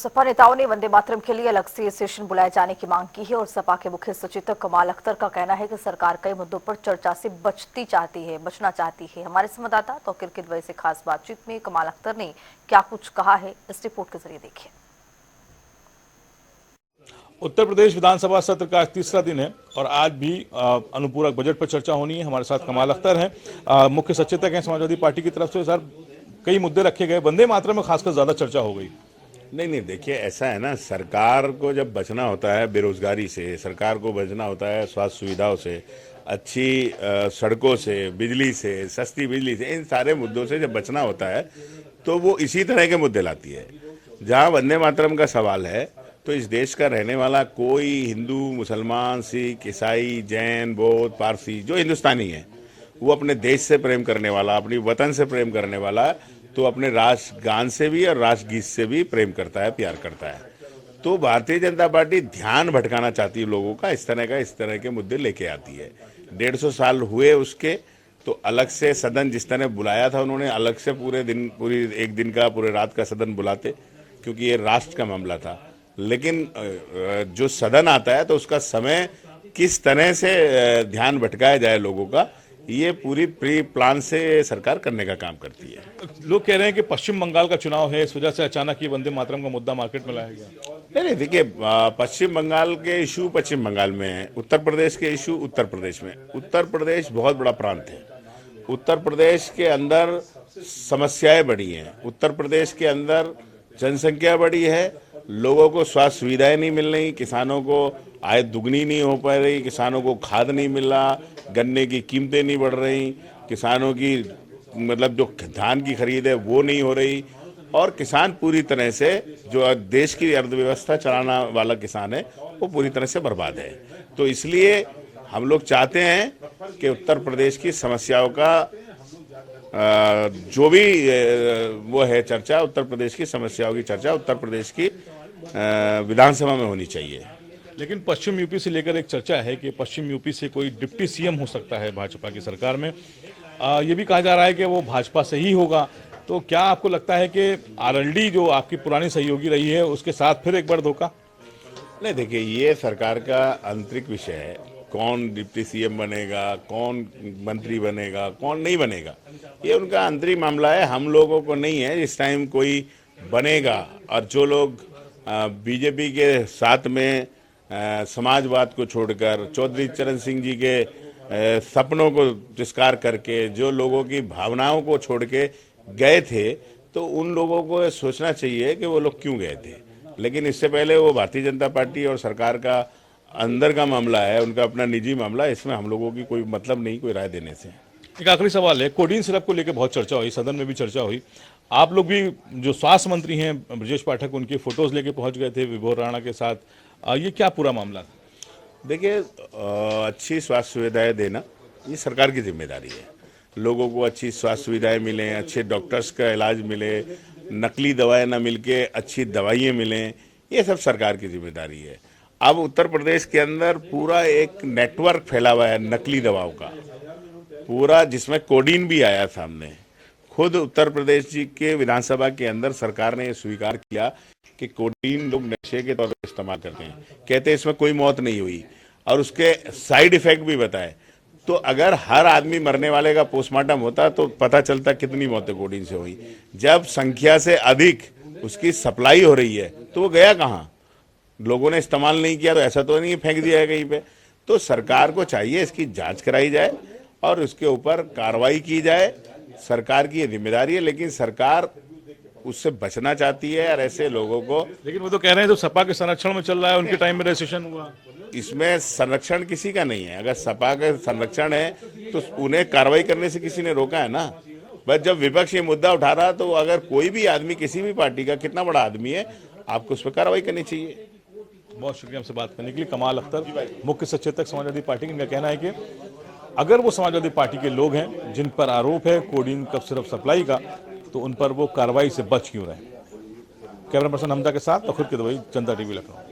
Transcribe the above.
सपा नेताओं ने वंदे मातरम के लिए अलग से सेशन बुलाए जाने की मांग की है और सपा के मुख्य सचेतक कमाल अख्तर का कहना है कि सरकार कई मुद्दों पर चर्चा से बचना चाहती है। हमारे संवाददाता तौकीर किदवई से खास बातचीत में कमाल अख्तर ने क्या कुछ कहा है, इस रिपोर्ट के जरिए देखिए। उत्तर प्रदेश विधानसभा सत्र का तीसरा दिन है और आज भी अनुपूरक बजट पर चर्चा होनी है। हमारे साथ कमाल अख्तर हैं, मुख्य सचेतक हैं समाजवादी पार्टी की तरफ से। सर, कई मुद्दे रखे गए, वंदे मातरम में खासकर ज्यादा चर्चा हो गई। नहीं, देखिए ऐसा है ना, सरकार को जब बचना होता है बेरोजगारी से, सरकार को बचना होता है स्वास्थ्य सुविधाओं से, अच्छी सड़कों से, बिजली से, सस्ती बिजली से, इन सारे मुद्दों से जब बचना होता है तो वो इसी तरह के मुद्दे लाती है। जहाँ वंदे मातरम का सवाल है तो इस देश का रहने वाला कोई हिंदू, मुसलमान, सिख, ईसाई, जैन, बौद्ध, पारसी जो हिंदुस्तानी है, वो अपने देश से प्रेम करने वाला, अपनी वतन से प्रेम करने वाला, तो अपने राष्ट्रगान से भी और राष्ट्रगीत से भी प्रेम करता है, प्यार करता है। तो भारतीय जनता पार्टी ध्यान भटकाना चाहती है लोगों का, इस तरह के मुद्दे लेके आती है। 150 साल हुए उसके, तो अलग से सदन जिस तरह बुलाया था उन्होंने, अलग से पूरी एक दिन का, पूरे रात का सदन बुलाते, क्योंकि ये राष्ट्र का मामला था। लेकिन जो सदन आता है तो उसका समय किस तरह से ध्यान भटकाया जाए लोगों का, ये पूरी प्री प्लान से सरकार करने का काम करती है। लोग कह रहे हैं कि पश्चिम बंगाल का चुनाव है, इस वजह से अचानक ये वंदे मातरम का मुद्दा मार्केट में लाया गया। नहीं, देखिए, पश्चिम बंगाल के इशू पश्चिम बंगाल में है, उत्तर प्रदेश के इशू उत्तर प्रदेश में। उत्तर प्रदेश बहुत बड़ा प्रांत है, उत्तर प्रदेश के अंदर समस्याएं बड़ी हैं, उत्तर प्रदेश के अंदर जनसंख्या बड़ी है, लोगों को स्वास्थ्य सुविधाएं नहीं मिल रही, किसानों को आय दुगनी नहीं हो पा रही, किसानों को खाद नहीं मिल रहा, गन्ने की कीमतें नहीं बढ़ रही, किसानों की मतलब जो धान की खरीद है वो नहीं हो रही, और किसान पूरी तरह से, जो देश की अर्थव्यवस्था चलाने वाला किसान है, वो पूरी तरह से बर्बाद है। तो इसलिए हम लोग चाहते हैं कि उत्तर प्रदेश की समस्याओं का जो भी वो है चर्चा, उत्तर प्रदेश की समस्याओं की चर्चा उत्तर प्रदेश की विधानसभा में होनी चाहिए। लेकिन पश्चिम यूपी से लेकर एक चर्चा है कि पश्चिम यूपी से कोई डिप्टी सीएम हो सकता है भाजपा की सरकार में। ये भी कहा जा रहा है कि वो भाजपा से ही होगा। तो क्या आपको लगता है कि आरएलडी जो आपकी पुरानी सहयोगी रही है, उसके साथ फिर एक बार धोखा? नहीं, देखिए, ये सरकार का आंतरिक विषय है। कौन डिप्टी सीएम बनेगा, कौन मंत्री बनेगा, कौन नहीं बनेगा, ये उनका आंतरिक मामला है, हम लोगों को नहीं है। इस टाइम कोई बनेगा, और जो लोग बीजेपी के साथ में समाजवाद को छोड़कर, चौधरी चरण सिंह जी के सपनों को तिरस्कार करके, जो लोगों की भावनाओं को छोड़ के गए थे, तो उन लोगों को सोचना चाहिए कि वो लोग क्यों गए थे। लेकिन इससे पहले वो भारतीय जनता पार्टी और सरकार का अंदर का मामला है, उनका अपना निजी मामला है, इसमें हम लोगों की कोई मतलब नहीं कोई राय देने से। एक आखिरी सवाल है, कोडीन सिरप को लेकर बहुत चर्चा हुई, सदन में भी चर्चा हुई। आप लोग भी, जो स्वास्थ्य मंत्री हैं ब्रजेश पाठक, उनके फोटोज लेके पहुंच गए थे विभोर राणा के साथ। ये क्या पूरा मामला था? देखिए, अच्छी स्वास्थ्य सुविधाएं देना ये सरकार की जिम्मेदारी है। लोगों को अच्छी स्वास्थ्य सुविधाएं मिलें, अच्छे डॉक्टर्स का इलाज मिले, नकली दवाएं ना मिलके अच्छी दवाइयाँ मिलें, ये सब सरकार की जिम्मेदारी है। अब उत्तर प्रदेश के अंदर पूरा एक नेटवर्क फैला हुआ है नकली दवाओं का पूरा, जिसमें कोडीन भी आया सामने। खुद उत्तर प्रदेश जी के विधानसभा के अंदर सरकार ने यह स्वीकार किया कि कोडीन लोग नशे के तौर पर इस्तेमाल करते हैं, कहते हैं इसमें कोई मौत नहीं हुई, और उसके साइड इफेक्ट भी बताए। तो अगर हर आदमी मरने वाले का पोस्टमार्टम होता तो पता चलता कितनी मौतें कोडीन से हुई। जब संख्या से अधिक उसकी सप्लाई हो रही है तो वो गया कहाँ? लोगों ने इस्तेमाल नहीं किया तो ऐसा तो नहीं फेंक दिया है कहीं पे। तो सरकार को चाहिए इसकी जांच कराई जाए और उसके ऊपर कार्रवाई की जाए। सरकार की ये जिम्मेदारी है, लेकिन सरकार उससे बचना चाहती है और ऐसे लोगों को। लेकिन वो तो कह रहे हैं जो सपा के संरक्षण में चल रहा है, उनके टाइम में रजिस्ट्रेशन हुआ। इसमें संरक्षण किसी का नहीं है। अगर सपा का संरक्षण है तो उन्हें कार्रवाई करने से किसी ने रोका है ना। बस जब विपक्ष ये मुद्दा उठा रहा, तो अगर कोई भी आदमी किसी भी पार्टी का कितना बड़ा आदमी है, आपको उस पर कार्रवाई करनी चाहिए। बहुत शुक्रिया हमसे बात करने के लिए। कमाल अख्तर, मुख्य सचेतक समाजवादी पार्टी, इनका कहना है कि अगर वो समाजवादी पार्टी के लोग हैं जिन पर आरोप है कोडीन कफ सिरप सप्लाई का, तो उन पर वो कार्रवाई से बच क्यों रहे। कैमरा पर्सन हमजा के साथ तौकीर किदवई, जनता टीवी, लखनऊ।